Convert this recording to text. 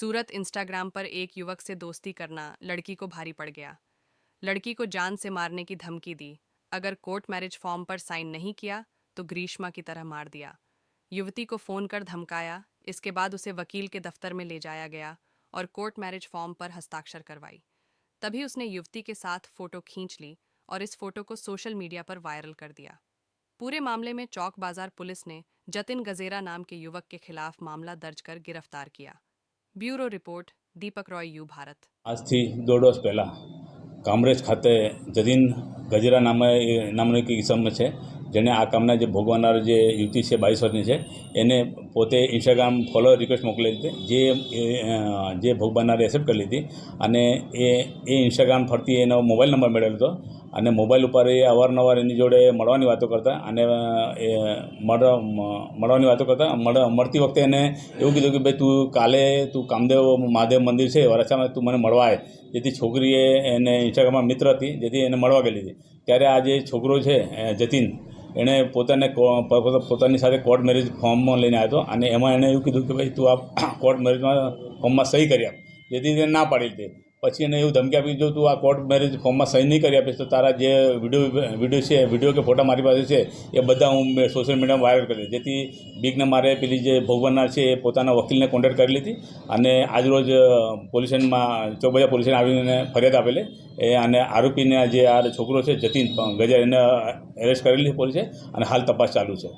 सूरत Instagram पर एक युवक से दोस्ती करना लड़की को भारी पड़ गया। लड़की को जान से मारने की धमकी दी। अगर कोर्ट मैरिज फॉर्म पर साइन नहीं किया तो ग्रीष्मा की तरह मार दिया। युवती को फोन कर धमकाया। इसके बाद उसे वकील के दफ्तर में ले जाया गया और कोर्ट मैरिज फॉर्म पर हस्ताक्षर करवाई। तभी उसने युवती के साथ फोटो खींच ली और इस फोटो को सोशल मीडिया पर वायरल कर दिया। पूरे मामले में चौक बाजार पुलिस ने जतिन गजेरा नाम के युवक के खिलाफ मामला दर्ज कर गिरफ्तार किया। Bureau report, Deepak Roy, you Bharat. આજથી દોઢ વર્ષ પહેલાં કામરેજ ખાતે જતીન ગજેરા નામનો એક ઇસમ છે, જેણે આ કામના જે ભોગવનાર જે યુવતી છે 22 વર્ષની છે, એને પોતે ઇન્સ્ટાગ્રામ ફોલો રિક્વેસ્ટ મોકલેલી હતી, જે ભોગ બનનારે એક્સેપ્ટ કરેલી હતી અને એ ઇન્સ્ટાગ્રામ ફરતી એનો મોબાઈલ નંબર મેળવેલો હતો અને મોબાઈલ ઉપર એ અવારનવાર એની જોડે મળવાની વાતો કરતા અને એ મળવાની વાતો કરતા મળતી વખતે એને એવું કીધું કે ભાઈ તું કામદેવ મહાદેવ મંદિર છે વરાછામાં, તું મને મળવા આવે, જેથી છોકરીએ એને ઇન્સ્ટાગ્રામમાં મિત્ર હતી, જેથી એને મળવા ગયેલી હતી. ત્યારે આ જે છોકરો છે જતીન, એણે પોતાની સાથે કોર્ટ મેરેજ ફોર્મમાં લઈને આવ્યો હતો અને એમાં એણે એવું કીધું કે ભાઈ તું આ કોર્ટ મેરેજમાં ફોર્મમાં સહી કરી આપ, જેથી તેને ના પાડી હતી. પછી એને એવું ધમકી આપી, જો તું આ કોર્ટ મેરેજ ફોર્મમાં સહી નહીં કરી આપીશ તો તારા જે વિડીયો કે ફોટા મારી પાસે છે એ બધા હું સોશિયલ મીડિયામાં વાયરલ કરી, જેથી બીકને મારે પેલી જે ભોગવનાર છે એ પોતાના વકીલને કોન્ટેક્ટ કરેલી હતી અને આજરોજ પોલીસ સ્ટેશનમાં ચોકબજાર પોલીસ સ્ટેશન આવીને ફરિયાદ આપેલી અને આરોપીને જે આ છોકરો છે જતીન ગજર, એને એરેસ્ટ કરેલી પોલીસે અને હાલ તપાસ ચાલુ છે.